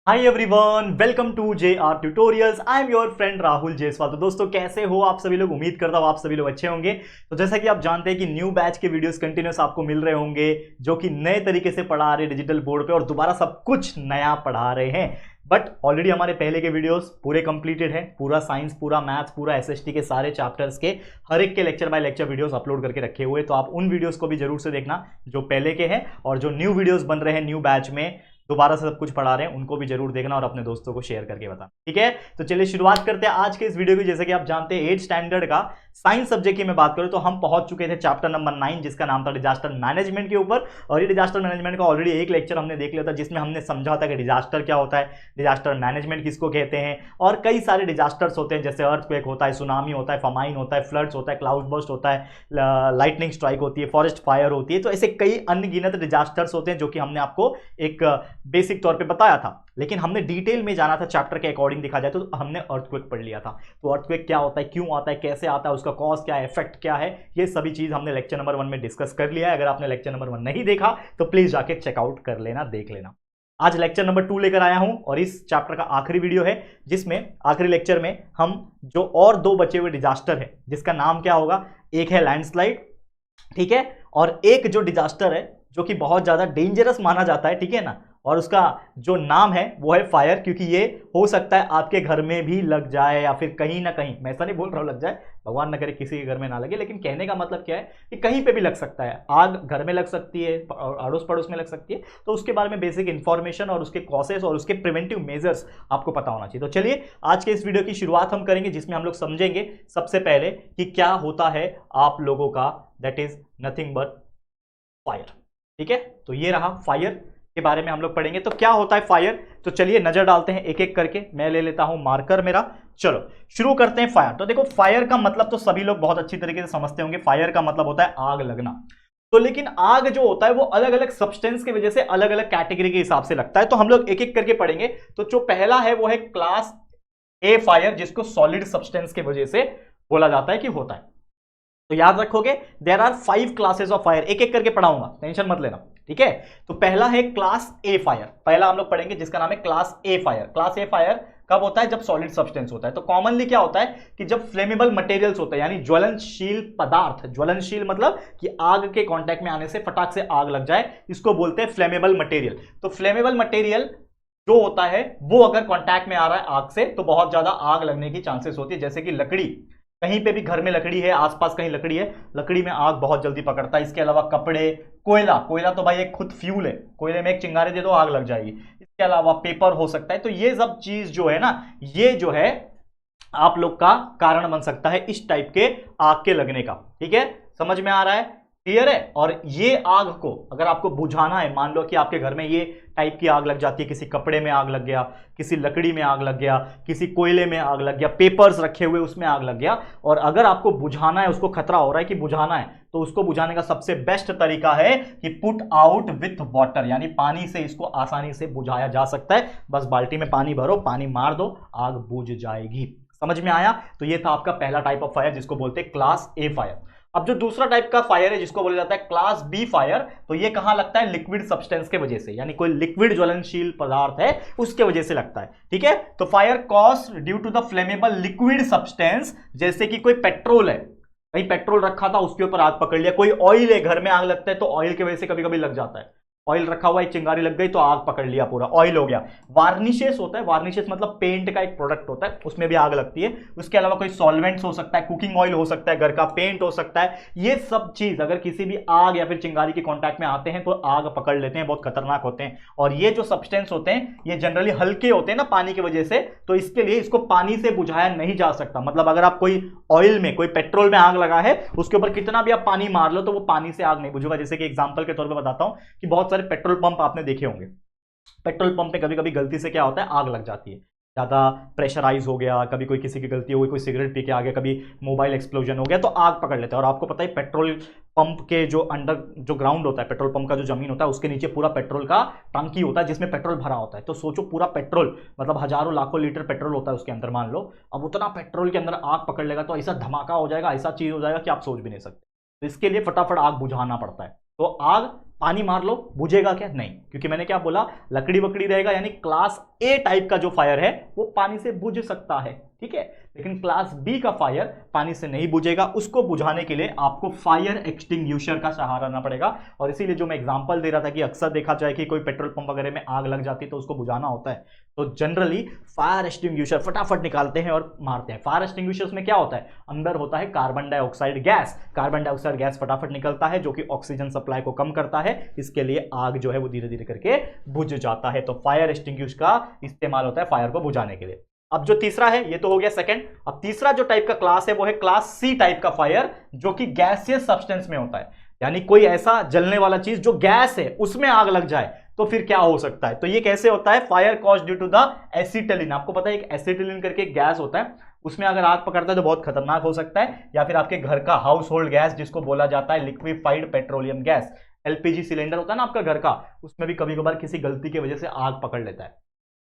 Hi everyone, welcome to J R tutorials. I am your friend Rahul Jaiswal. तो दोस्तों कैसे हो आप सभी लोग? उम्मीद करता हूँ आप सभी लोग अच्छे होंगे। तो जैसा कि आप जानते हैं कि न्यू बैच के वीडियोस कंटिन्यूस आपको मिल रहे होंगे जो कि नए तरीके से पढ़ा रहे डिजिटल बोर्ड पे और दोबारा सब कुछ नया पढ़ा रहे हैं। बट ऑलरेडी हमारे पहले के वीडियोस पूरे कंप्लीटेड हैं। पूरा साइंस, पूरा मैथ्स, पूरा एसएसटी के सारे चैप्टर्स के हर एक के lecture by lecture videos upload करके रखे हुए। तो आप उन वीडियोस को भी जरूर से देखना जो पहले के हैं, और जो न्यू वीडियोस बन रहे हैं न्यू बैच में दोबारा से सब कुछ पढ़ा रहे हैं उनको भी जरूर देखना और अपने दोस्तों को शेयर करके बताना। ठीक है, तो चलिए शुरुआत करते हैं आज के इस वीडियो की। जैसे कि आप जानते हैं 8th स्टैंडर्ड का साइंस सब्जेक्ट की मैं बात करूं तो हम पहुंच चुके थे चैप्टर नंबर 9 जिसका नाम था डिजास्टर मैनेजमेंट के ऊपर। और ये डिजास्टर मैनेजमेंट का ऑलरेडी एक लेक्चर हमने देख लिया था जिसमें हमने समझा था कि डिजास्टर क्या होता है, डिजास्टर मैनेजमेंट किसको कहते हैं, और कई सारे डिजास्टर्स होते हैं जैसे अर्थक्वेक होता है, सुनामी होता है, फमाइन होता है, फ्लड्स होता है, क्लाउड बर्स्ट होता है, लाइटनिंग स्ट्राइक होती है, फॉरेस्ट फायर होती है। तो ऐसे कई अनगिनत डिजास्टर्स होते हैं जो कि हमने आपको एक बेसिक तौर पे बताया था। लेकिन हमने डिटेल में जाना था चैप्टर के अकॉर्डिंग देखा जाए तो हमने अर्थक्वेक पढ़ लिया था। तो अर्थक्वेक क्या होता है, क्यों आता है, कैसे आता है, उसका कॉज क्या है, इफेक्ट क्या है, ये सभी चीज हमने लेक्चर नंबर 1 में डिस्कस कर लिया है। अगर आपने लेक्चर नंबर 1 नहीं देखा तो प्लीज जाके चेकआउट कर लेना, देख लेना। आज लेक्चर नंबर 2 लेकर आया हूं और इस चैप्टर का आखिरी वीडियो है जिसमें आखिरी लेक्चर में हम जो और दो बचे हुए डिजास्टर है जिसका नाम क्या होगा, एक है लैंडस्लाइड, ठीक है, और एक जो डिजास्टर है जो कि बहुत ज्यादा डेंजरस माना जाता है, ठीक है ना, और उसका जो नाम है वो है फायर। क्योंकि ये हो सकता है आपके घर में भी लग जाए या फिर कहीं ना कहीं, मैं ऐसा नहीं बोल रहा हूं लग जाए, भगवान न करे किसी के घर में ना लगे, लेकिन कहने का मतलब क्या है कि कहीं पे भी लग सकता है। आग घर में लग सकती है, अड़ोस पड़ोस में लग सकती है। तो उसके बारे में बेसिक इंफॉर्मेशन और उसके कॉसेस और उसके प्रिवेंटिव मेजर्स आपको पता होना चाहिए। तो चलिए आज के इस वीडियो की शुरुआत हम करेंगे जिसमें हम लोग समझेंगे सबसे पहले कि क्या होता है आप लोगों का, that is nothing but fire. ठीक है, तो ये रहा फायर के बारे में हम लोग पढ़ेंगे। तो क्या होता है फायर, तो चलिए नजर डालते हैं एक एक करके। मैं ले लेता हूं मार्कर मेरा, चलो शुरू करते हैं फायर। तो देखो फायर का मतलब तो सभी लोग बहुत अच्छी तरीके से समझते होंगे। फायर का मतलब होता है आग लगना। तो लेकिन आग जो होता है वो अलग अलग सब्सटेंस की वजह से अलग अलग कैटेगरी के हिसाब से लगता है। तो हम लोग एक एक करके पढ़ेंगे। तो जो पहला है वो है क्लास ए फायर, जिसको सॉलिड सब्सटेंस की वजह से बोला जाता है कि होता है। तो याद रखोगे there are 5 classes of fire, एक एक करके पढ़ाऊंगा, टेंशन मत लेना। ठीक है, तो पहला है क्लास ए फायर, पहला हम लोग पढ़ेंगे जिसका नाम है क्लास ए फायर। क्लास ए फायर कब होता है, जब सॉलिड सब्सटेंस होता है। तो कॉमनली क्या होता है कि जब फ्लेमेबल मटेरियल्स होता है, यानी ज्वलनशील पदार्थ, ज्वलनशील मतलब कि आग के कांटेक्ट में आने से फटाक से आग लग जाए, इसको बोलते हैं फ्लेमेबल मटेरियल। तो फ्लेमेबल मटेरियल जो होता है वो अगर कांटेक्ट में आ रहा है आग से तो बहुत ज्यादा आग लगने की चांसेस होती है। जैसे कि लकड़ी, कहीं पे भी घर में लकड़ी है, आसपास कहीं लकड़ी है, लकड़ी में आग बहुत जल्दी पकड़ता है। इसके अलावा कपड़े, कोयला, कोयला तो भाई एक खुद फ्यूल है, कोयले में एक चिंगारी दे दो आग लग जाएगी। इसके अलावा पेपर हो सकता है। तो ये सब चीज जो है ना, ये जो है आप लोग का कारण बन सकता है इस टाइप के आग के लगने का। ठीक है, समझ में आ रहा है, क्लियर है। और ये आग को अगर आपको बुझाना है, मान लो कि आपके घर में ये टाइप की आग लग जाती है, किसी कपड़े में आग लग गया, किसी लकड़ी में आग लग गया, किसी कोयले में आग लग गया, पेपर्स रखे हुए उसमें आग लग गया, और अगर आपको बुझाना है, उसको खतरा हो रहा है कि बुझाना है, तो उसको बुझाने का सबसे बेस्ट तरीका है कि पुट आउट विथ वाटर, यानी पानी से इसको आसानी से बुझाया जा सकता है। बस बाल्टी में पानी भरो, पानी मार दो, आग बुझ जाएगी। समझ में आया। तो ये था आपका पहला टाइप ऑफ फायर जिसको बोलते हैं क्लास ए फायर। अब जो दूसरा टाइप का फायर है जिसको बोला जाता है क्लास बी फायर, तो ये कहां लगता है, लिक्विड सब्सटेंस के वजह से, यानी कोई लिक्विड ज्वलनशील पदार्थ है उसके वजह से लगता है। ठीक है, तो fire caused due to the flammable liquid substance, जैसे कि कोई पेट्रोल है, कहीं पेट्रोल रखा था उसके ऊपर आग पकड़ लिया, कोई ऑयल है घर में आग लगता है तो ऑयल की वजह से कभी कभी लग जाता है। ऑयल रखा हुआ एक चिंगारी लग गई तो आग पकड़ लिया, पूरा ऑयल हो गया। वार्निशेस होता है, वार्निशेस मतलब पेंट का एक प्रोडक्ट होता है, उसमें भी आग लगती है। उसके अलावा कोई सॉल्वेंट्स हो सकता है, कुकिंग ऑयल हो सकता है, घर का पेंट हो सकता है। ये सब चीज अगर किसी भी आग या फिर चिंगारी के कांटेक्ट में आते हैं तो आग पकड़ लेते हैं, बहुत खतरनाक होते हैं। और ये जो सब्सटेंस होते हैं ये जनरली हल्के होते हैं ना पानी की वजह से, तो इसके लिए इसको पानी से बुझाया नहीं जा सकता। मतलब अगर आप कोई ऑयल में, कोई पेट्रोल में आग लगा है, उसके ऊपर कितना भी आप पानी मार लो तो वो पानी से आग नहीं बुझेगा। जैसे कि एग्जांपल के तौर पे बताता हूं कि बहुत सारे पेट्रोल पंप आपने देखे होंगे, पेट्रोल पंप पे कभी कभी गलती से क्या होता है, आग लग जाती है, ज्यादा प्रेशराइज हो गया, कभी कोई किसी की गलती हो गई, कोई सिगरेट पी के आ गया, कभी मोबाइल एक्सप्लोजन हो गया तो आग पकड़ लेता है। और आपको पता है पेट्रोल पंप के जो अंडर जो ग्राउंड होता है, पेट्रोल पंप का जो जमीन होता है उसके नीचे पूरा पेट्रोल का टंकी होता है जिसमें पेट्रोल भरा होता है। तो सोचो पूरा पेट्रोल, मतलब हजारों लाखों लीटर पेट्रोल होता है उसके अंदर, मान लो अब उतना पेट्रोल के अंदर आग पकड़ लेगा तो ऐसा धमाका हो जाएगा, ऐसा चीज हो जाएगा कि आप सोच भी नहीं सकते। तो इसके लिए फटाफट आग बुझाना पड़ता है। तो आग पानी मार लो बुझेगा क्या? नहीं, क्योंकि मैंने क्या बोला, लकड़ी वकड़ी रहेगा, यानी क्लास ए टाइप का जो फायर है वो पानी से बुझ सकता है, ठीक है। लेकिन क्लास बी का फायर पानी से नहीं बुझेगा, उसको बुझाने के लिए आपको फायर एक्सटिंग्विशर का सहारा लेना पड़ेगा। और इसीलिए जो मैं एग्जांपल दे रहा था कि अक्सर देखा जाए कि कोई पेट्रोल पंप वगैरह में आग लग जाती है तो उसको बुझाना होता है, तो जनरली फायर एक्सटिंग्विशर फटाफट निकालते हैं और मारते हैं। फायर एक्सटिंग्विशर्स में क्या होता है, अंदर होता है carbon dioxide gas, carbon dioxide gas फटाफट निकलता है जो कि ऑक्सीजन सप्लाई को कम करता है, इसके लिए आग जो है वो धीरे धीरे करके बुझ जाता है। तो फायर एक्सटिंग्विशर का इस्तेमाल होता है फायर को बुझाने के लिए। अब जो तीसरा है ये तो हो गया सेकंड। अब तीसरा जो टाइप का क्लास है वो है क्लास सी टाइप का फायर, जो कि गैसियस सब्सटेंस में होता है, यानी कोई ऐसा जलने वाला चीज जो गैस है उसमें आग लग जाए तो फिर क्या हो सकता है। तो ये कैसे होता है, fire caused due to the acetylene. आपको पता है एक एसिटिलीन करके एक गैस होता है, उसमें अगर आग पकड़ता है तो बहुत खतरनाक हो सकता है। या फिर आपके घर का हाउस होल्ड गैस जिसको बोला जाता है liquefied petroleum gas, LPG cylinder होता है ना आपका घर का, उसमें भी कभी कभार किसी गलती की वजह से आग पकड़ लेता है,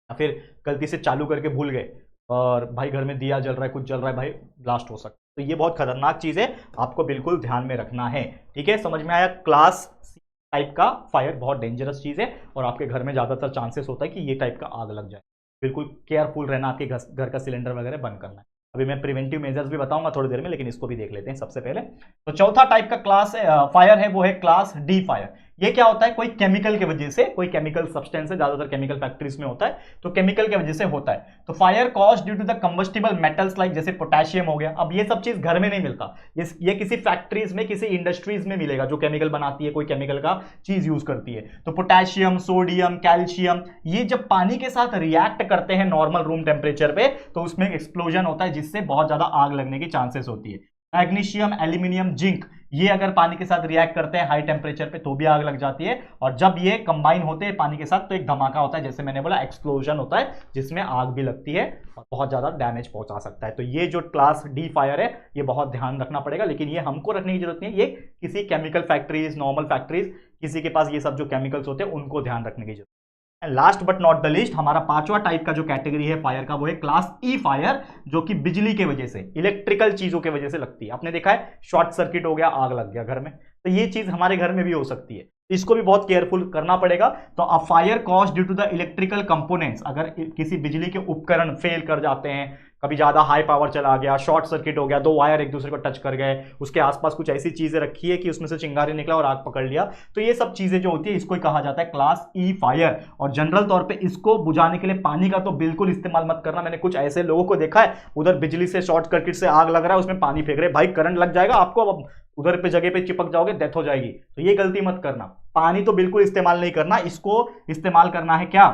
या फिर गलती से चालू करके भूल गए और भाई घर में दिया जल रहा है, कुछ जल रहा है, भाई ब्लास्ट हो सकता है। तो ये बहुत खतरनाक चीज है, आपको बिल्कुल ध्यान में रखना है, ठीक है। समझ में आया, क्लास सी टाइप का फायर बहुत डेंजरस चीज है और आपके घर में ज्यादातर चांसेस होता है कि ये टाइप का आग लग जाए। बिल्कुल केयरफुल रहना, आपके घर का सिलेंडर वगैरह बंद करना है। अभी मैं प्रिवेंटिव मेजर्स भी बताऊंगा थोड़ी देर में, लेकिन इसको भी देख लेते हैं सबसे पहले। तो चौथा टाइप का क्लास फायर है वो है क्लास डी फायर। ये क्या होता है, कोई केमिकल की वजह से, कोई केमिकल सब्सटेंस है, ज्यादातर केमिकल फैक्ट्रीज में होता है, तो केमिकल की वजह से होता है। तो fire cause due to the combustible metals like जैसे पोटेशियम हो गया। अब ये सब चीज घर में नहीं मिलता, ये किसी फैक्ट्रीज में, किसी इंडस्ट्रीज में मिलेगा जो केमिकल बनाती है, कोई केमिकल का चीज यूज करती है। तो पोटेशियम, सोडियम, कैल्शियम, ये जब पानी के साथ रिएक्ट करते हैं नॉर्मल रूम टेम्परेचर पे तो उसमें एक्सप्लोजन होता है जिससे बहुत ज्यादा आग लगने की चांसेस होती है। मैग्नीशियम, एल्यूमिनियम, जिंक, ये अगर पानी के साथ रिएक्ट करते हैं हाई टेम्परेचर पे तो भी आग लग जाती है। और जब ये कंबाइन होते हैं पानी के साथ तो एक धमाका होता है, जैसे मैंने बोला एक्सप्लोजन होता है, जिसमें आग भी लगती है और बहुत ज्यादा डैमेज पहुंचा सकता है। तो ये जो क्लास डी फायर है ये बहुत ध्यान रखना पड़ेगा, लेकिन ये हमको रखने की जरूरत नहीं है, ये किसी केमिकल फैक्ट्रीज, नॉर्मल फैक्ट्रीज, किसी के पास ये सब जो केमिकल्स होते हैं उनको ध्यान रखने की जरूरत है। Last but not the least, हमारा पांचवा टाइप का जो कैटेगरी है फायर का वो है क्लास ई फायर, जो कि बिजली के वजह से, इलेक्ट्रिकल चीजों के वजह से लगती है। आपने देखा है शॉर्ट सर्किट हो गया, आग लग गया घर में, तो ये चीज हमारे घर में भी हो सकती है, इसको भी बहुत केयरफुल करना पड़ेगा। तो uh fire cause due to the electrical components, अगर किसी बिजली के उपकरण फेल कर जाते हैं, कभी ज्यादा हाई पावर चला गया, शॉर्ट सर्किट हो गया, दो वायर एक दूसरे को टच कर गए, उसके आसपास कुछ ऐसी चीजें रखी है कि उसमें से चिंगारी निकला और आग पकड़ लिया, तो ये सब चीजें जो होती है इसको कहा जाता है क्लास ई फायर। और जनरल तौर पे इसको बुझाने के लिए पानी का तो बिल्कुल इस्तेमाल मत करना। मैंने कुछ ऐसे लोगों को देखा है, उधर बिजली से शॉर्ट सर्किट से आग लग रहा है, उसमें पानी फेंक रहे, भाई करंट लग जाएगा आपको, अब उधर पे जगह पे चिपक जाओगे, डेथ हो जाएगी। तो ये गलती मत करना, पानी तो बिल्कुल इस्तेमाल नहीं करना। इसको इस्तेमाल करना है क्या,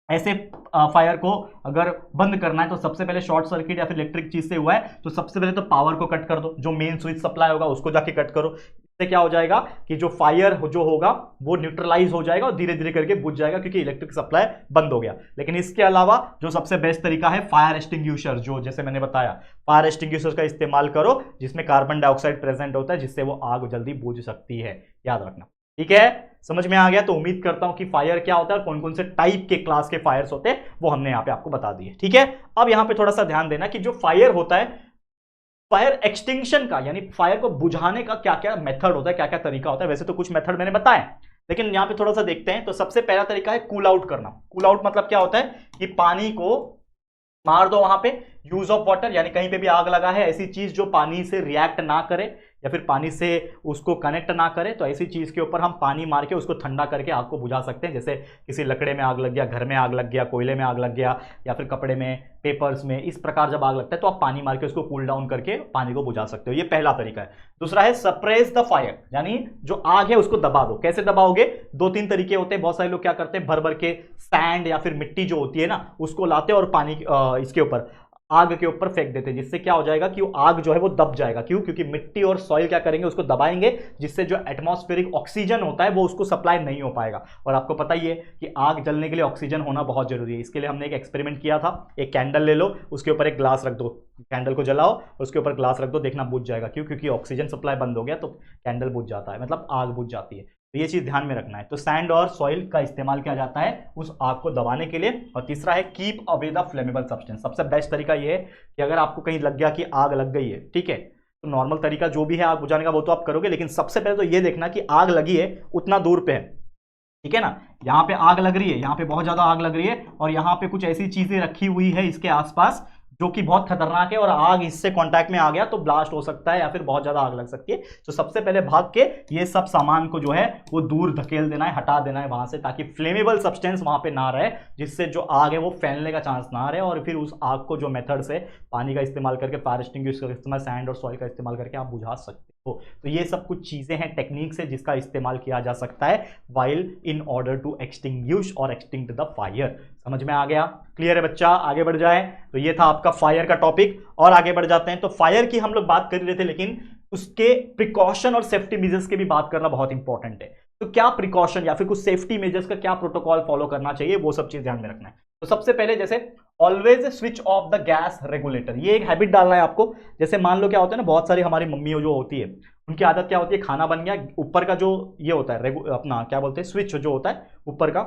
ऐसे फायर को अगर बंद करना है तो सबसे पहले शॉर्ट सर्किट या फिर इलेक्ट्रिक चीज से हुआ है तो सबसे पहले तो पावर को कट कर दो, जो मेन स्विच सप्लाई होगा उसको जाके कट करो। इससे क्या हो जाएगा कि जो फायर जो होगा वो न्यूट्रलाइज हो जाएगा और धीरे धीरे करके बुझ जाएगा, क्योंकि इलेक्ट्रिक सप्लाई बंद हो गया। लेकिन इसके अलावा जो सबसे बेस्ट तरीका है फायर एक्सटिंग्विशर, जो जैसे मैंने बताया फायर एक्सटिंग्विशर का इस्तेमाल करो जिसमें कार्बन डाइऑक्साइड प्रेजेंट होता है, जिससे वो आग जल्दी बुझ सकती है, याद रखना, ठीक है। समझ में आ गया? तो उम्मीद करता हूं कि फायर क्या होता है और कौन कौन से टाइप के क्लास के फायर्स होते हैं वो हमने यहां पे आपको बता दिए, ठीक है। अब यहां पे थोड़ा सा ध्यान देना कि जो फायर होता है, फायर एक्सटिंक्शन का यानी फायर को बुझाने का क्या क्या मेथड होता है, क्या क्या तरीका होता है। वैसे तो कुछ मेथड मैंने बताए, लेकिन यहां पे थोड़ा सा देखते हैं। तो सबसे पहला तरीका है कूल आउट करना। कूल आउट मतलब क्या होता है कि पानी को मार दो वहां पे, यूज ऑफ वाटर, यानी कहीं पे भी आग लगा है, ऐसी चीज जो पानी से रिएक्ट ना करे या फिर पानी से उसको कनेक्ट ना करे, तो ऐसी चीज के ऊपर हम पानी मार के उसको ठंडा करके आग को बुझा सकते हैं। जैसे किसी लकड़े में आग लग गया, घर में आग लग गया, कोयले में आग लग गया, या फिर कपड़े में, पेपर्स में, इस प्रकार जब आग लगता है तो आप पानी मार के उसको कूल डाउन करके पानी को बुझा सकते हो। ये पहला तरीका है। दूसरा है सप्रेस द फायर, यानी जो आग है उसको दबा दो। कैसे दबाओगे? दो तीन तरीके होते हैं। बहुत सारे लोग क्या करते हैं, भर भर के सैंड या फिर मिट्टी जो होती है ना उसको लाते हैं और पानी इसके ऊपर, आग के ऊपर फेंक देते हैं, जिससे क्या हो जाएगा कि वो आग जो है वो दब जाएगा। क्यों? क्योंकि मिट्टी और सॉइल क्या करेंगे, उसको दबाएंगे, जिससे जो एटमॉस्फेरिक ऑक्सीजन होता है वो उसको सप्लाई नहीं हो पाएगा। और आपको पता ही है कि आग जलने के लिए ऑक्सीजन होना बहुत जरूरी है। इसके लिए हमने एक एक्सपेरिमेंट किया था। एक कैंडल ले लो, उसके ऊपर एक ग्लास रख दो, कैंडल को जलाओ और उसके ऊपर ग्लास रख दो, देखना बुझ जाएगा। क्यों? क्योंकि ऑक्सीजन सप्लाई बंद हो गया तो कैंडल बुझ जाता है, मतलब आग बुझ जाती है। तो ये चीज ध्यान में रखना है। तो सैंड और सॉइल का इस्तेमाल किया जाता है उस आग को दबाने के लिए। और तीसरा है keep away the flammable substance. सबसे बेस्ट तरीका ये है कि अगर आपको कहीं लग गया कि आग लग गई है, ठीक है, तो नॉर्मल तरीका जो भी है आग बुझाने का वो तो आप करोगे, लेकिन सबसे पहले तो ये देखना कि आग लगी है उतना दूर पे है, ठीक है ना। यहाँ पे आग लग रही है, यहाँ पे बहुत ज्यादा आग लग रही है, और यहाँ पे कुछ ऐसी चीजें रखी हुई है इसके आसपास जो कि बहुत खतरनाक है, और आग इससे कांटेक्ट में आ गया तो ब्लास्ट हो सकता है या फिर बहुत ज्यादा आग लग सकती है। तो सबसे पहले भाग के ये सब सामान को जो है वो दूर धकेल देना है, हटा देना है वहां से, ताकि फ्लेमेबल सब्सटेंस वहां पे ना रहे, जिससे जो आग है वो फैलने का चांस ना रहे। और फिर उस आग को जो मेथड से पानी का इस्तेमाल करके, फायर एक्सटिंग्विशर का इस्तेमाल, सैंड और सॉइल का इस्तेमाल करके आप बुझा सकते हो। तो ये सब कुछ चीजें हैं, टेक्निक्स है जिसका इस्तेमाल किया जा सकता है while in order to extinguish और एक्सटिंक्ट द फायर। समझ में आ गया? क्लियर है बच्चा? आगे बढ़ जाए। तो ये था आपका फायर का टॉपिक, और आगे बढ़ जाते हैं। तो फायर की हम लोग बात कर रहे थे, लेकिन उसके प्रिकॉशन और सेफ्टी मेजर्स की भी बात करना बहुत इंपॉर्टेंट है। तो क्या प्रिकॉशन या फिर कुछ सेफ्टी मेजर्स का क्या प्रोटोकॉल फॉलो करना चाहिए, वो सब चीज ध्यान में रखना है। तो सबसे पहले जैसे always switch off the gas regulator, ये एक हैबिट डालना है आपको। जैसे मान लो क्या होता है ना, बहुत सारी हमारी मम्मी जो होती है उनकी आदत क्या होती है, खाना बन गया, ऊपर का जो ये होता है अपना क्या बोलते हैं, स्विच जो होता है ऊपर का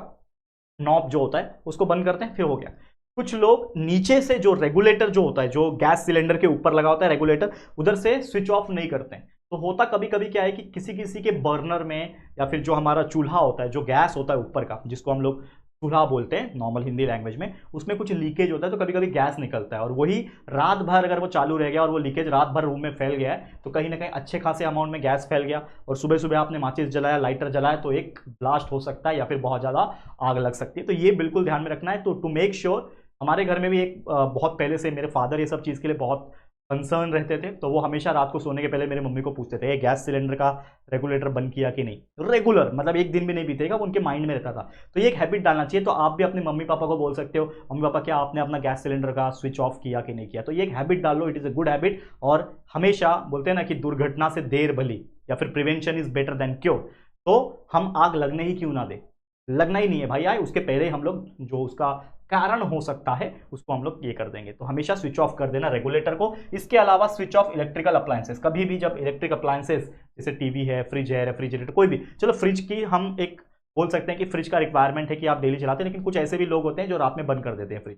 नॉब जो होता है उसको बंद करते हैं, फिर हो गया। कुछ लोग नीचे से जो रेगुलेटर जो होता है, जो गैस सिलेंडर के ऊपर लगा होता है रेगुलेटर, उधर से स्विच ऑफ नहीं करते हैं। तो होता कभी कभी क्या है कि किसी किसी के बर्नर में, या फिर जो हमारा चूल्हा होता है, जो गैस होता है ऊपर का, जिसको हम लोग चूल्हा बोलते हैं नॉर्मल हिंदी लैंग्वेज में, उसमें कुछ लीकेज होता है, तो कभी कभी गैस निकलता है, और वही रात भर अगर वो चालू रह गया और वो लीकेज रात भर रूम में फैल गया है, तो कहीं ना कहीं अच्छे खासे अमाउंट में गैस फैल गया, और सुबह सुबह आपने माचिस जलाया, लाइटर जलाया, तो एक ब्लास्ट हो सकता है या फिर बहुत ज़्यादा आग लग सकती है। तो ये बिल्कुल ध्यान में रखना है। तो टू मेक श्योर, हमारे घर में भी एक बहुत पहले से मेरे फादर ये सब चीज़ के लिए बहुत कंसर्न रहते थे, तो वो हमेशा रात को सोने के पहले मेरे मम्मी को पूछते थे, ये गैस सिलेंडर का रेगुलेटर बंद किया कि नहीं। रेगुलर मतलब एक दिन भी नहीं बीतेगा, वो उनके माइंड में रहता था। तो ये एक हैबिट डालना चाहिए। तो आप भी अपने मम्मी पापा को बोल सकते हो, मम्मी पापा क्या आपने अपना गैस सिलेंडर का स्विच ऑफ किया कि नहीं किया। तो ये एक हैबिट डाल लो, it is a good habit. और हमेशा बोलते हैं ना कि दुर्घटना से देर भली, या फिर prevention is better than cure. तो हम आग लगने ही क्यों ना दे, लगना ही नहीं है भाई, आए उसके पहले हम लोग जो उसका कारण हो सकता है उसको हम लोग ये कर देंगे। तो हमेशा स्विच ऑफ कर देना रेगुलेटर को। इसके अलावा स्विच ऑफ इलेक्ट्रिकल अप्लायंसेस। कभी भी जब इलेक्ट्रिक अप्लायंसेस जैसे टीवी है, फ्रिज है, रेफ्रिजरेटर, कोई भी, चलो फ्रिज की हम एक बोल सकते हैं कि फ्रिज का रिक्वायरमेंट है कि आप डेली चलाते हैं, लेकिन कुछ ऐसे भी लोग होते हैं जो रात में बंद कर देते हैं फ्रिज।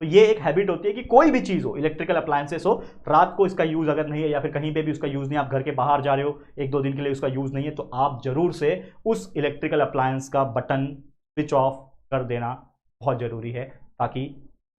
तो ये एक हैबिट होती है कि कोई भी चीज़ हो, इलेक्ट्रिकल अप्लायंसेस हो, रात को इसका यूज़ अगर नहीं है, या फिर कहीं पे भी उसका यूज़ नहीं, आप घर के बाहर जा रहे हो, एक दो दिन के लिए उसका यूज़ नहीं है, तो आप जरूर से उस इलेक्ट्रिकल अप्लायंस का बटन स्विच ऑफ कर देना बहुत ज़रूरी है, ताकि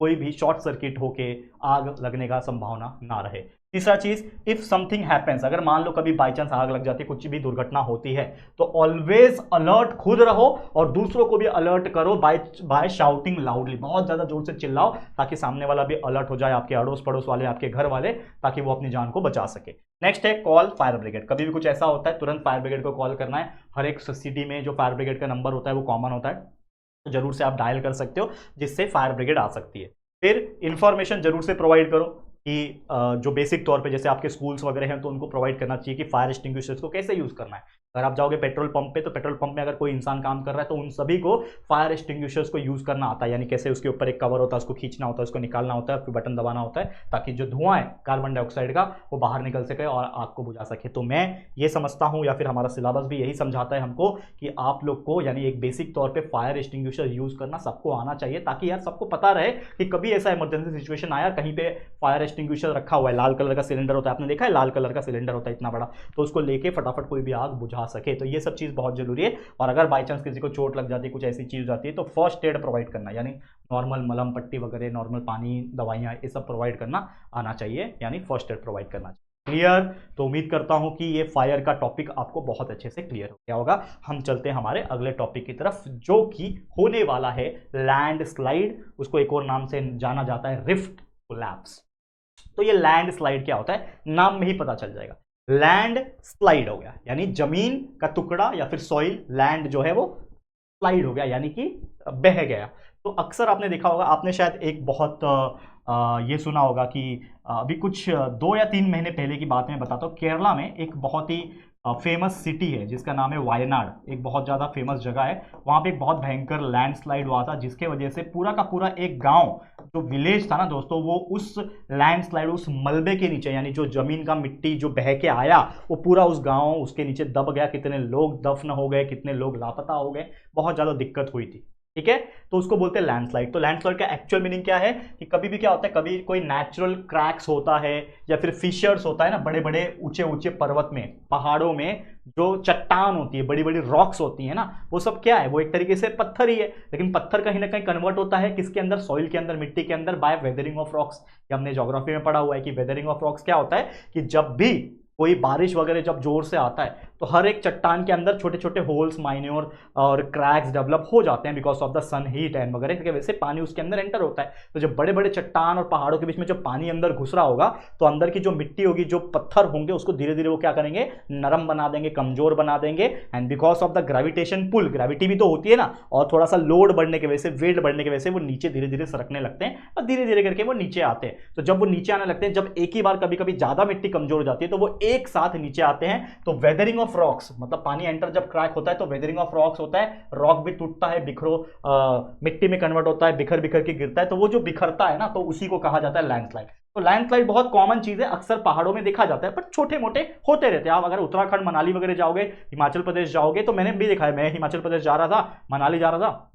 कोई भी शॉर्ट सर्किट होके आग लगने का संभावना ना रहे। तीसरा चीज, इफ समथिंग हैपेंस, अगर मान लो कभी बाई चांस आग लग जाती है, कुछ भी दुर्घटना होती है, तो ऑलवेज अलर्ट खुद रहो और दूसरों को भी अलर्ट करो बाय शाउटिंग लाउडली। बहुत ज्यादा जोर से चिल्लाओ ताकि सामने वाला भी अलर्ट हो जाए, आपके अड़ोस पड़ोस वाले, आपके घर वाले, ताकि वो अपनी जान को बचा सके। नेक्स्ट है कॉल फायर ब्रिगेड। कभी भी कुछ ऐसा होता है तुरंत फायर ब्रिगेड को कॉल करना है। हर एक सिटी में जो फायर ब्रिगेड का नंबर होता है वो कॉमन होता है, तो जरूर से आप डायल कर सकते हो, जिससे फायर ब्रिगेड आ सकती है। फिर इंफॉर्मेशन जरूर से प्रोवाइड करो कि जो बेसिक तौर पे जैसे आपके स्कूल्स वगैरह हैं तो उनको प्रोवाइड करना चाहिए कि फायर एक्सटिंग्विशर्स को कैसे यूज़ करना है। अगर आप जाओगे पेट्रोल पंप पे, तो पेट्रोल पंप में अगर कोई इंसान काम कर रहा है तो उन सभी को फायर एक्सटिंग्विशर्स को यूज़ करना आता है, यानी कैसे उसके ऊपर एक कवर होता है, उसको खींचना होता है, उसको निकालना होता है, फिर बटन दबाना होता है, ताकि जो धुआं है कार्बन डाइऑक्साइड का वो बाहर निकल सके और आग को बुझा सके। तो मैं ये समझता हूँ, या फिर हमारा सिलेबस भी यही समझाता है हमको, कि आप लोग को यानी एक बेसिक तौर पर फायर एक्सटिंग्विशर यूज़ करना सबको आना चाहिए, ताकि यार सबको पता रहे कि कभी ऐसा इमरजेंसी सिचुएशन आया, कहीं पे फायर एक्सटिंग्विशर रखा हुआ है, लाल कलर का सिलेंडर होता है, आपने देखा है लाल कलर का सिलेंडर होता है इतना बड़ा, तो उसको लेके फटाफट कोई भी आग बुझा सके। तो ये सब चीज़ बहुत जरूरी है। और अगर बाई चांस किसी को चोट लग जाती है, कुछ ऐसी चीज़ हो जाती है, तो फर्स्ट एड प्रोवाइड करना, यानी नॉर्मल मलहम पट्टी वगैरह, नॉर्मल पानी, दवाइयाँ, ये सब प्रोवाइड करना आना चाहिए, यानी फर्स्ट एड प्रोवाइड करना चाहिए। क्लियर? तो उम्मीद करता हूं कि ये फायर का टॉपिक आपको बहुत अच्छे से क्लियर हो गया होगा। हम चलते हैं हमारे अगले टॉपिक की तरफ, जो कि होने वाला है लैंड स्लाइड। उसको एक और नाम से जाना जाता है रिफ्ट कोलैप्स। तो ये लैंड स्लाइड क्या होता है, नाम में ही पता चल जाएगा। लैंड स्लाइड हो गया यानी जमीन का टुकड़ा या फिर सॉइल, लैंड जो है वो स्लाइड हो गया यानी कि बह गया। तो अक्सर आपने देखा होगा, आपने शायद एक बहुत ये सुना होगा कि अभी कुछ 2 या 3 महीने पहले की बात मैं बताता हूँ। केरला में एक बहुत ही फेमस सिटी है जिसका नाम है वायनाड, एक बहुत ज़्यादा फेमस जगह है। वहाँ पे एक बहुत भयंकर लैंडस्लाइड हुआ था, जिसके वजह से पूरा का पूरा एक गांव, जो विलेज था ना दोस्तों, वो उस लैंडस्लाइड, उस मलबे के नीचे, यानी जो जमीन का मिट्टी जो बह के आया, वो पूरा उस गांव उसके नीचे दब गया। कितने लोग दफन हो गए, कितने लोग लापता हो गए, बहुत ज़्यादा दिक्कत हुई थी। ठीक है, तो उसको बोलते हैं लैंडस्लाइड। तो लैंडस्लाइड का एक्चुअल मीनिंग क्या है कि कभी भी क्या होता है, कभी कोई नेचुरल क्रैक्स होता है या फिर फिशर्स होता है ना, बड़े बड़े ऊंचे ऊंचे पर्वत में, पहाड़ों में जो चट्टान होती है, बड़ी बड़ी रॉक्स होती है ना, वो सब क्या है, वो एक तरीके से पत्थर ही है, लेकिन पत्थर कहीं ना कहीं कन्वर्ट होता है किसके अंदर, सॉइल के अंदर, मिट्टी के अंदर, बाय वेदरिंग ऑफ रॉक्स। ये हमने ज्योग्राफी में पढ़ा हुआ है कि वेदरिंग ऑफ रॉक्स क्या होता है कि जब भी कोई बारिश वगैरह जब जोर से आता है तो हर एक चट्टान के अंदर छोटे छोटे होल्स, माइन्योर और क्रैक्स डेवलप हो जाते हैं because of the sun heat and वगैरह की वजह से पानी उसके अंदर एंटर होता है। तो जब बड़े बड़े चट्टान और पहाड़ों के बीच में जब पानी अंदर घुस रहा होगा तो अंदर की जो मिट्टी होगी, जो पत्थर होंगे, उसको धीरे धीरे वो क्या करेंगे, नरम बना देंगे, कमजोर बना देंगे। And because of the gravitation pull, gravity भी तो होती है ना, और थोड़ा सा लोड बढ़ने की वजह से, वेट बढ़ने की वजह से वो नीचे धीरे धीरे सरकने लगते हैं और धीरे धीरे करके वो नीचे आते हैं। तो जब वो नीचे आने लगते हैं, जब एक ही बार कभी कभी ज्यादा मिट्टी कमजोर हो जाती है तो वो एक साथ नीचे आते हैं। तो वेदरिंग ऑफ रॉक्स मतलब पानी एंटर जब क्रैक होता है तो वेदरिंग ऑफ रॉक्स होता है, रॉक भी टूटता है, मिट्टी में कन्वर्ट होता है, बिखर बिखर के गिरता है, तो वो जो बिखरता है ना, तो उसी को कहा जाता है लैंडस्लाइड। तो लैंडस्लाइड बहुत कॉमन चीज है, अक्सर पहाड़ों में देखा जाता है, पर छोटे मोटे होते रहते हैं। आप अगर उत्तराखंड, मनाली वगैरह जाओगे, हिमाचल प्रदेश जाओगे, तो मैंने भी देखा है, मैं हिमाचल प्रदेश जा रहा था, मनाली जा रहा था,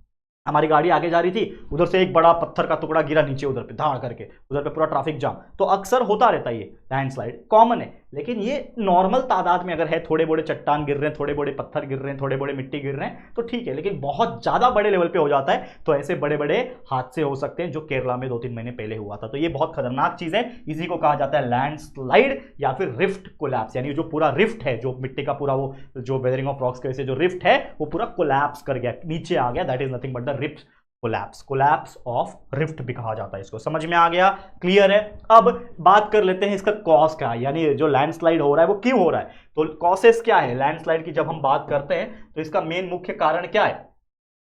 हमारी गाड़ी आगे जा रही थी, उधर से एक बड़ा पत्थर का टुकड़ा गिरा नीचे, उधर पे धाड़ करके, उधर पे पूरा ट्रैफिक जाम। तो अक्सर होता रहता है, ये लैंडस्लाइड कॉमन है, लेकिन ये नॉर्मल तादाद में अगर है, थोड़े बड़े चट्टान गिर रहे हैं, थोड़े बड़े पत्थर गिर रहे हैं, थोड़े बड़े मिट्टी गिर रहे हैं, तो ठीक है। लेकिन बहुत ज्यादा बड़े लेवल पे हो जाता है तो ऐसे बड़े बड़े हादसे हो सकते हैं, जो केरला में 2-3 महीने पहले हुआ था। तो ये बहुत खतरनाक चीज है, इसी को कहा जाता है लैंडस्लाइड या फिर रिफ्ट कोलैप्स। यानी जो पूरा रिफ्ट है, जो मिट्टी का पूरा वो जो वेदरिंग ऑफ रॉक्स की वजह से जो रिफ्ट है वो पूरा कोलैप्स कर गया, नीचे आ गया, that is nothing but the rift collapse. Collapse of rift भी कहा जाता है इसको। समझ में आ गया, क्लियर है। अब बात कर लेते हैं इसका कॉज क्या है, यानी जो लैंडस्लाइड हो रहा है वो क्यों हो रहा है, तो कॉसेस क्या है लैंडस्लाइड की जब हम बात करते हैं तो इसका मेन मुख्य कारण क्या है,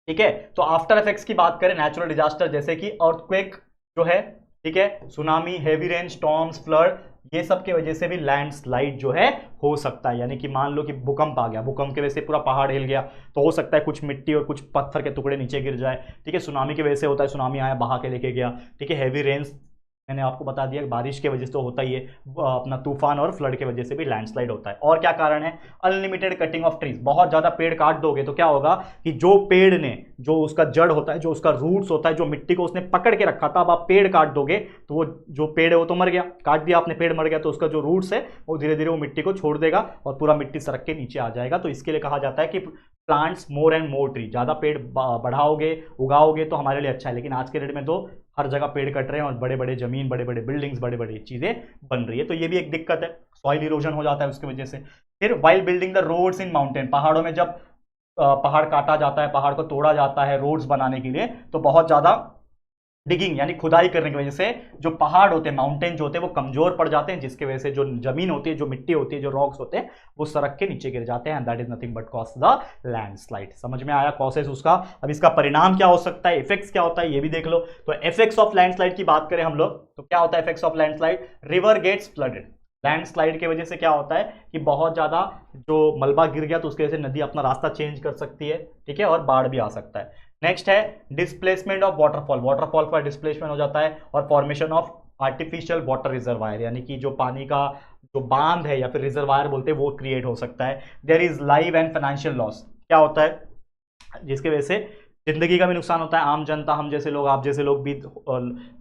ठीक है। तो आफ्टर इफेक्ट्स की बात करें, नेचुरल डिजास्टर जैसे कि अर्थक्वेक जो है, ठीक है, tsunami, heavy rain, storms, flood, ये सब की वजह से भी लैंडस्लाइड जो है हो सकता है। यानी कि मान लो कि भूकंप आ गया, भूकंप की वजह से पूरा पहाड़ हिल गया, तो हो सकता है कुछ मिट्टी और कुछ पत्थर के टुकड़े नीचे गिर जाए, ठीक है। सुनामी की वजह से होता है, सुनामी आया बहा के लेके गया, ठीक है। हेवी रेन्स मैंने आपको बता दिया, बारिश की वजह से तो होता ही है, अपना तूफान और फ्लड की वजह से भी लैंडस्लाइड होता है। और क्या कारण है, अनलिमिटेड कटिंग ऑफ ट्रीज, बहुत ज्यादा पेड़ काट दोगे तो क्या होगा कि जो पेड़ ने, जो उसका जड़ होता है, जो उसका रूट्स होता है, जो मिट्टी को उसने पकड़ के रखा था, अब आप पेड़ काट दोगे तो वो जो पेड़ है वो तो मर गया, काट दिया आपने, पेड़ मर गया, तो उसका जो रूट्स है वो धीरे धीरे वो मिट्टी को छोड़ देगा और पूरा मिट्टी सरक के नीचे आ जाएगा। तो इसके लिए कहा जाता है कि plants more and more tree, ज्यादा पेड़ बढ़ाओगे, उगाओगे तो हमारे लिए अच्छा है। लेकिन आज के डेट में तो हर जगह पेड़ कट रहे हैं और बड़े बड़े जमीन, बड़े बड़े बिल्डिंग्स, बड़े बड़ी चीजें बन रही है, तो ये भी एक दिक्कत है, सॉइल इरोजन हो जाता है उसकी वजह से। फिर while building the roads in mountain, पहाड़ों में जब पहाड़ काटा जाता है, पहाड़ को तोड़ा जाता है रोड्स बनाने के लिए, तो बहुत ज्यादा डिगिंग यानी खुदाई करने की वजह से जो पहाड़ होते हैं, माउंटेन जो होते हैं, वो कमजोर पड़ जाते हैं, जिसकी वजह से जो जमीन होती है, जो मिट्टी होती है, जो रॉक्स होते हैं, वो सरक के नीचे गिर जाते हैं। That is nothing but cause the landslide. समझ में आया कॉसेस उसका। अब इसका परिणाम क्या हो सकता है, इफेक्ट्स क्या होता है, ये भी देख लो। तो इफेक्ट्स ऑफ लैंडस्लाइड की बात करें हम लोग, तो क्या होता है effects of landslide, river gets flooded. Landslide की वजह से क्या होता है कि बहुत ज्यादा जो मलबा गिर गया तो उसकी वजह से नदी अपना रास्ता चेंज कर सकती है, ठीक है, और बाढ़ भी आ सकता है। नेक्स्ट है डिस्प्लेसमेंट ऑफ वाटरफॉल, वाटरफॉल का डिस्प्लेसमेंट हो जाता है, और formation of artificial water reservoir, यानी कि जो पानी का जो बांध है या फिर रिजर्वायर बोलते हैं वो क्रिएट हो सकता है। There is live and financial loss, क्या होता है जिसकी वजह से जिंदगी का भी नुकसान होता है, आम जनता, हम जैसे लोग, आप जैसे लोग भी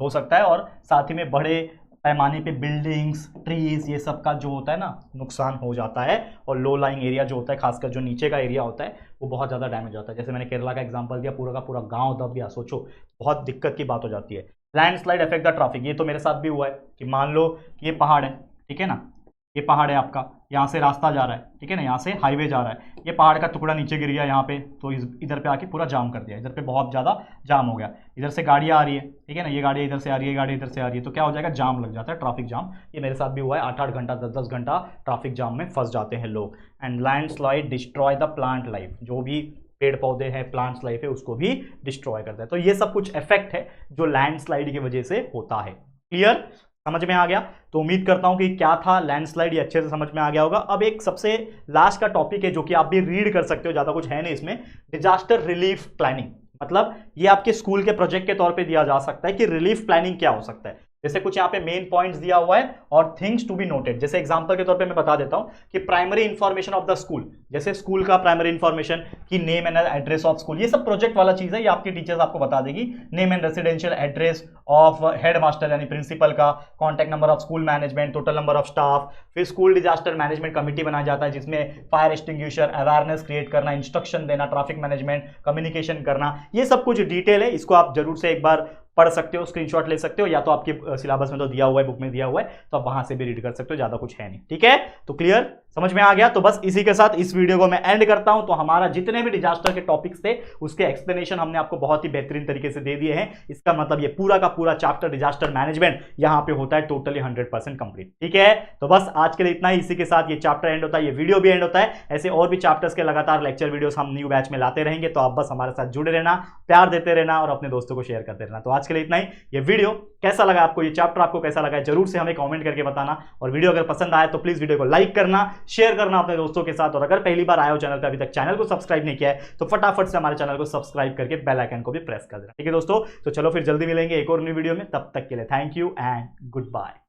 हो सकता है, और साथ ही में बड़े पैमाने पे बिल्डिंग्स, ट्रीज, ये सब का जो होता है ना नुकसान हो जाता है। और लो लाइंग एरिया जो होता है, खासकर जो नीचे का एरिया होता है, वो बहुत ज़्यादा डैमेज होता है। जैसे मैंने केरला का एग्जांपल दिया, पूरा का पूरा गांव दब गया, सोचो बहुत दिक्कत की बात हो जाती है। लैंडस्लाइड अफेक्ट द ट्रैफिक, ये तो मेरे साथ भी हुआ है कि मान लो कि ये पहाड़ है, ठीक है ना, ये पहाड़ है आपका, यहाँ से रास्ता जा रहा है, ठीक है ना, यहाँ से हाईवे जा रहा है, ये पहाड़ का टुकड़ा नीचे गिर गया यहाँ पे, तो इधर पे आके पूरा जाम कर दिया, इधर पे बहुत ज़्यादा जाम हो गया। इधर से गाड़ियाँ आ रही है, ठीक है ना, ये गाड़ी इधर से आ रही है, गाड़ी इधर से आ रही है, तो क्या हो जाएगा, जाम लग जाता है, ट्रैफिक जाम। ये मेरे साथ भी हुआ है, 8-8 घंटा, 10-10 घंटा ट्रैफिक जाम में फंस जाते हैं लोग। And landslide destroy the plant life, जो भी पेड़ पौधे हैं, प्लांट्स लाइफ है, उसको भी डिस्ट्रॉय करता है। तो ये सब कुछ इफेक्ट है जो लैंडस्लाइड की वजह से होता है। क्लियर, समझ में आ गया। तो उम्मीद करता हूं कि क्या था लैंडस्लाइड, ये अच्छे से समझ में आ गया होगा। अब एक सबसे लास्ट का टॉपिक है जो कि आप भी रीड कर सकते हो, ज्यादा कुछ है नहीं इसमें, डिजास्टर रिलीफ प्लानिंग। मतलब ये आपके स्कूल के प्रोजेक्ट के तौर पे दिया जा सकता है कि रिलीफ प्लानिंग क्या हो सकता है। जैसे कुछ यहाँ पे मेन पॉइंट्स दिया हुआ है और थिंग्स टू बी नोटेड। जैसे एग्जांपल के तौर पे मैं बता देता हूं कि primary information of the school, जैसे स्कूल का प्राइमरी इंफॉर्मेशन की name and address of school, ये सब प्रोजेक्ट वाला चीज है, ये आपकी टीचर्स आपको बता देगी। Name and residential address of head master यानी प्रिंसिपल का, contact number of school management, total number of staff, फिर स्कूल डिजास्टर मैनेजमेंट कमिटी बनाया जाता है जिसमें फायर एक्सटिंग्विशर, अवेयरनेस क्रिएट करना, इंस्ट्रक्शन देना, ट्रैफिक मैनेजमेंट, कम्युनिकेशन करना, ये सब कुछ डिटेल है। इसको आप जरूर से एक बार पढ़ सकते हो, स्क्रीनशॉट ले सकते हो, या तो आपके सिलेबस में तो दिया हुआ है, बुक में दिया हुआ है, तो आप वहां से भी रीड कर सकते हो, ज्यादा कुछ है नहीं। ठीक है, तो क्लियर, समझ में आ गया? तो बस इसी के साथ इस वीडियो को मैं एंड करता हूं। तो हमारा जितने भी डिजास्टर के टॉपिक्स थे उसके एक्सप्लेनेशन हमने आपको बहुत ही बेहतरीन तरीके से दे दिए हैं। इसका मतलब ये पूरा का पूरा चैप्टर डिजास्टर मैनेजमेंट यहां पे होता है टोटली 100% कंप्लीट। ठीक है, तो बस आज के लिए इतना ही। इसी के साथ ये चैप्टर एंड होता है, ये वीडियो भी एंड होता है। ऐसे और भी चैप्टर्स के लगातार लेक्चर वीडियोस हम न्यू बैच में लाते रहेंगे, तो आप बस हमारे साथ जुड़े रहना, प्यार देते रहना और अपने दोस्तों को शेयर करते रहना। तो आज के लिए इतना ही। ये वीडियो कैसा लगा आपको, ये चैप्टर आपको कैसा लगा, जरूर से हमें कमेंट करके बताना। और वीडियो अगर पसंद आए तो प्लीज वीडियो को लाइक करना, शेयर करना अपने दोस्तों के साथ। और अगर पहली बार आए हो चैनल पे, अभी तक चैनल को सब्सक्राइब नहीं किया है, तो फटाफट से हमारे चैनल को सब्सक्राइब करके बेल आइकन को भी प्रेस कर देना। ठीक है दोस्तों, तो चलो फिर जल्दी मिलेंगे एक और न्यू वीडियो में। तब तक के लिए thank you and good bye.